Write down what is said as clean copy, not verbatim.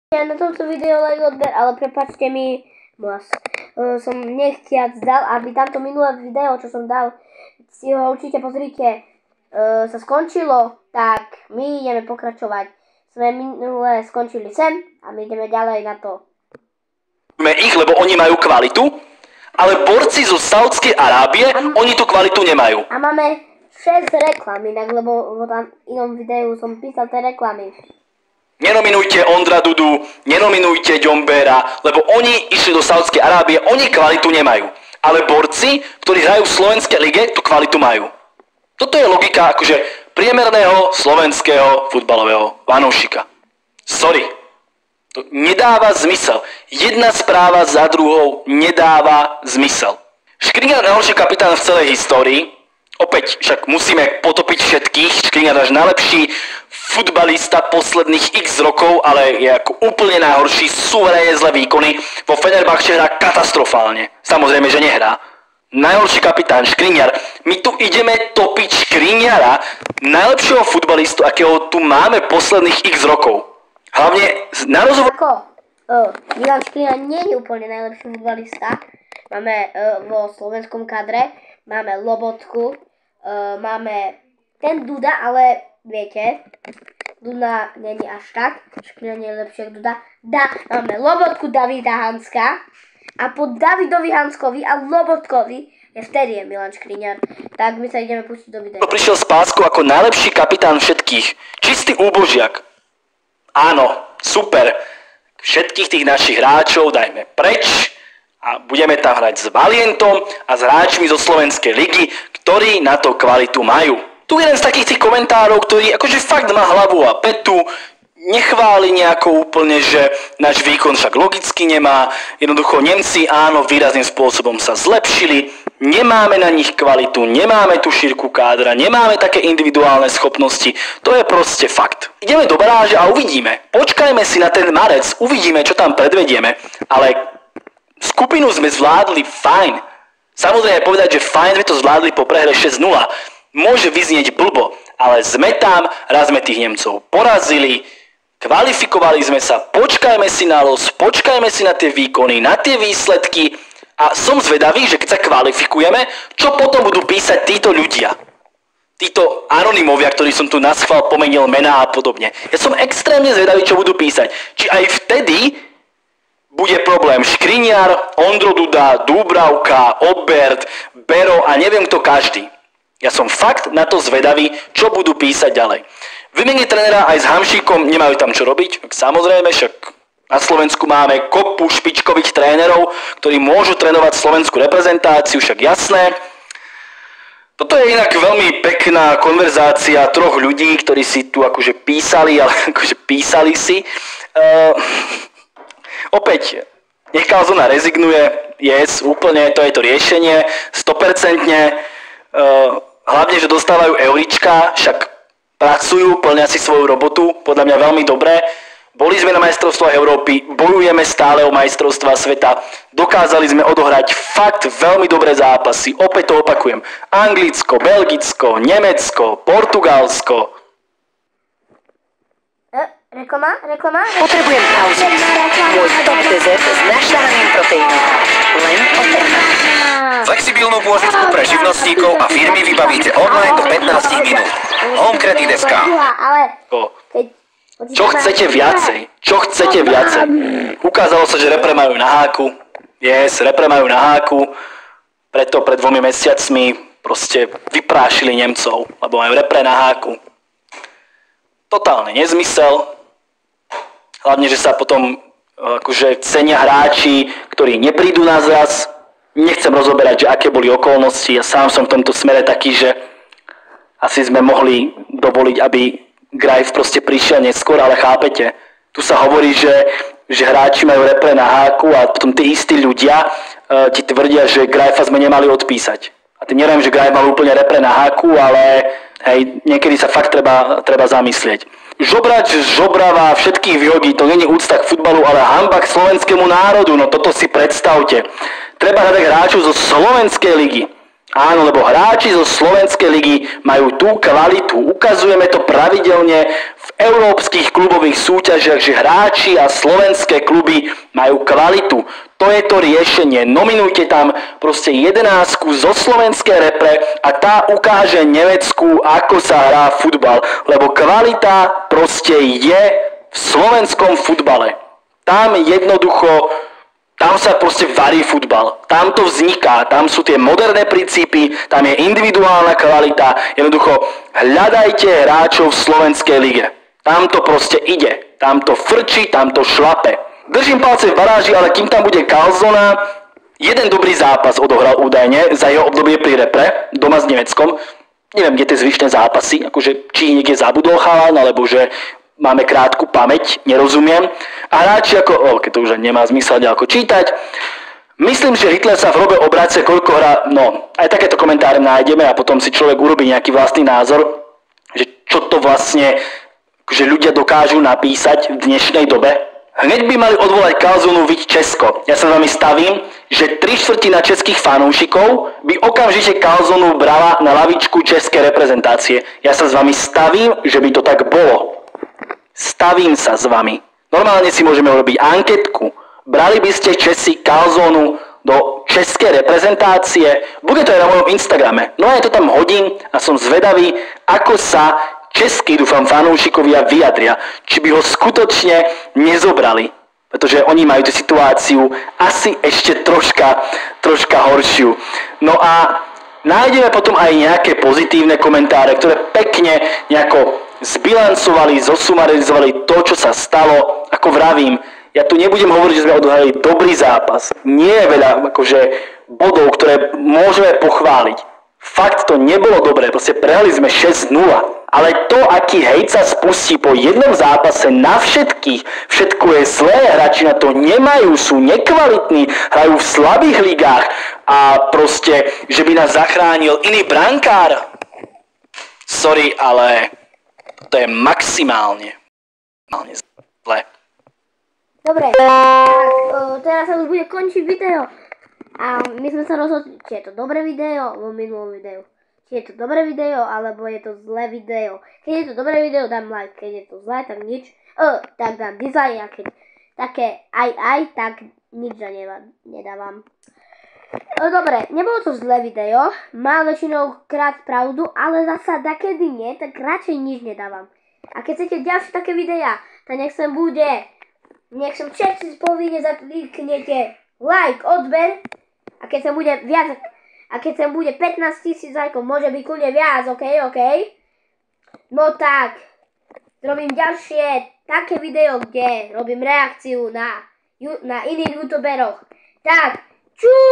Ja na tomto videu like odber, ale prepáčte mi, som nechtiac dal, aby tamto minulé video, čo som dal, si ho určite pozrite, sa skončilo, tak my ideme pokračovať. Sme minulé skončili sem a my ideme ďalej na to. Ich, lebo oni majú kvalitu, ale borci zo Saúdskej Arábie, oni tú kvalitu nemajú. A máme 6 reklam inak, lebo v tam inom videu som písal tie reklamy. Nenominujte Ondra Dudu, nenominujte Ďombéra, lebo oni išli do Saúdskej Arábie, oni kvalitu nemajú. Ale borci, ktorí hrajú v slovenskej lige, tú kvalitu majú. Toto je logika akože priemerného slovenského futbalového fanúšika. Sorry, to nedáva zmysel. Jedna správa za druhou nedáva zmysel. Škriňar najhorší kapitán v celej histórii. Opäť však musíme potopiť všetkých. Škriňar náš najlepší futbalista posledných x rokov, ale je ako úplne najhorší, suverénne zlé výkony. Vo Fenerbahče hrá katastrofálne. Samozrejme, že nehrá. Najhorší kapitán Škriňar. My tu ideme topiť Škriňara, najlepšieho futbalistu, akého tu máme posledných x rokov. Hlavne na rozhovor... Milan Škriňar nie je úplne najlepší futbalista. Máme vo slovenskom kadre, máme Lobotku, máme ten Duda, ale viete, Duda není až tak, Škriňar nie je lepšie ako Duda. Máme Lobotku Davida Hanska a po Davidovi Hanskovi a Lobotkovi vtedy je Milan Škriňar. Tak my sa ideme pustiť do videa. Prišiel z pásku ako najlepší kapitán všetkých. Čistý úbožiak. Áno, super. Všetkých tých našich hráčov dajme preč a budeme tam hrať s Valientom a s hráčmi zo Slovenskej ligy, ktorí na to kvalitu majú. Tu jeden z takých tých komentárov, ktorý akože fakt má hlavu a petu, nechváli nejako úplne, že náš výkon však logicky nemá. Jednoducho Nemci áno, výrazným spôsobom sa zlepšili, nemáme na nich kvalitu, nemáme tú šírku kádra, nemáme také individuálne schopnosti. To je proste fakt. Ideme do baráže a uvidíme. Počkajme si na ten marec, uvidíme, čo tam predvedieme. Ale skupinu sme zvládli fajn. Samozrejme povedať, že fajn sme to zvládli po prehre 6-0. Môže vyznieť blbo, ale sme tam, raz sme tých Nemcov porazili, kvalifikovali sme sa, počkajme si na los, počkajme si na tie výkony, na tie výsledky a som zvedavý, že keď sa kvalifikujeme, čo potom budú písať títo ľudia. Títo anonymovia, ktorí som tu naschvál pomenil mená a podobne. Ja som extrémne zvedavý, čo budú písať. Či aj vtedy bude problém Škriňar, Ondro Duda, Dúbravka, Obert, Bero a neviem kto každý. Ja som fakt na to zvedavý, čo budú písať ďalej. Vymeniť trénera aj s Hamšíkom, nemajú tam čo robiť. Samozrejme, však na Slovensku máme kopu špičkových trénerov, ktorí môžu trénovať slovenskú reprezentáciu, však jasné. Toto je inak veľmi pekná konverzácia troch ľudí, ktorí si tu akože písali, ale akože písali si. Opäť, nech Calzona rezignuje, úplne, to je to riešenie, 100%. Hlavne, že dostávajú eurička, však pracujú, plnia si svoju robotu, podľa mňa veľmi dobre. Boli sme na majstrovstvách Európy, bojujeme stále o majstrovstvá sveta, dokázali sme odohrať fakt veľmi dobré zápasy, opäť to opakujem. Anglicko, Belgicko, Nemecko, Portugalsko. Reklama? Potrebujem pauzu. Môj top dezert s našľahaným proteínom. Len o Flexibilnú pôžičku pre živnostníkov a firmy vybavíte online do 15 minút. Homecredit.sk. Čo chcete viacej? Ukázalo sa, že repre majú na háku. Repre majú na háku. Preto pred 2 mesiacmi proste vyprášili Nemcov, lebo majú repre na háku. Totálne nezmysel. Hlavne, že sa potom akože cenia hráči, ktorí neprídu na zraz. Nechcem rozoberať, že aké boli okolnosti. Ja sám som v tomto smere taký, že asi sme mohli dovoliť, aby Grajf proste prišiel neskôr, ale chápete. Tu sa hovorí, že hráči majú repre na háku a potom tí istí ľudia ti tvrdia, že Grajfa sme nemali odpísať. A tým neviem, že Grajf mal úplne repre na háku, ale hej, niekedy sa fakt treba zamyslieť. Žobrať žobrava, všetkých vyhodí, to nie je úcta k futbalu, ale hanba k slovenskému národu, no toto si predstavte. Treba hľadať hráčov zo Slovenskej ligy. Áno, lebo hráči zo Slovenskej ligy majú tú kvalitu. Ukazujeme to pravidelne v európskych klubových súťažiach, že hráči a slovenské kluby majú kvalitu. To je to riešenie. Nominujte tam proste 11 zo slovenskej repre a tá ukáže Nemecku, ako sa hrá futbal. Lebo kvalita proste je v slovenskom futbale. Tam jednoducho, tam sa proste varí futbal. Tam to vzniká, tam sú tie moderné princípy, tam je individuálna kvalita. Jednoducho, hľadajte hráčov v slovenskej lige. Tam to proste ide. Tam to frčí, tam to šlape. Držím palce v baráži, ale kým tam bude Karlsona, jeden dobrý zápas odohral údajne za jeho obdobie pri repre, doma s Nemeckom. Neviem, kde tie zvyšné zápasy, akože či niekde zabudol chalan, alebo že máme krátku pamäť, nerozumiem. A hráči ako, keď to už nemá zmysel ďaleko čítať, myslím, že Hitler sa v hrobe obrace, koľko hrá, no, aj takéto komentáre nájdeme a potom si človek urobí nejaký vlastný názor, že čo to vlastne, že ľudia dokážu napísať v dnešnej dobe. Hneď by mali odvolať Karlsonu viť Česko. Ja sa s vami stavím, že 3/4 českých fanúšikov by okamžite Karlsonu brala na lavičku českej reprezentácie. Ja sa s vami stavím, že by to tak bolo. Stavím sa s vami. Normálne si môžeme urobiť anketku. Brali by ste Česi Karlsonu do českej reprezentácie? Bude to aj na mojom Instagrame. No ja to tam hodím a som zvedavý, ako sa českí, dúfam, fanúšikovia vyjadria. Či by ho skutočne nezobrali. Pretože oni majú tú situáciu asi ešte troška horšiu. No a nájdeme potom aj nejaké pozitívne komentáre, ktoré pekne nejako zbilancovali, zosumarizovali to, čo sa stalo. Ako vravím, ja tu nebudem hovoriť, že sme odohrali dobrý zápas. Nie je veľa akože bodov, ktoré môžeme pochváliť. Fakt to nebolo dobré, proste prehrali sme 6-0. Ale to, aký hejt sa spustí po jednom zápase na všetkých, všetko je zlé, hráči na to nemajú, sú nekvalitní, hrajú v slabých ligách a proste, že by nás zachránil iný brankár. Sorry, ale to je maximálne zle. Dobre, tak teraz sa už bude končiť video. A my sme sa rozhodli, či je to dobré video, alebo minulé video. Či je to dobré video, alebo je to zlé video. Keď je to dobré video, dám like. Keď je to zlé, tak nič. Tak dám dislike. A keď také aj, tak nič nedávam. Dobre, nebolo to zlé video. Má väčšinou krát pravdu, ale zasa takedy nie, tak radšej nič nedávam. A keď chcete ďalšie také videá, tak nech sem všetci povinne zakliknete like, odber. A keď sem bude viac, a keď sem bude 15 000 lajkov, môže byť kľudne viac, OK? No tak, robím ďalšie také video, kde robím reakciu na iných youtuberoch. Tak, čus!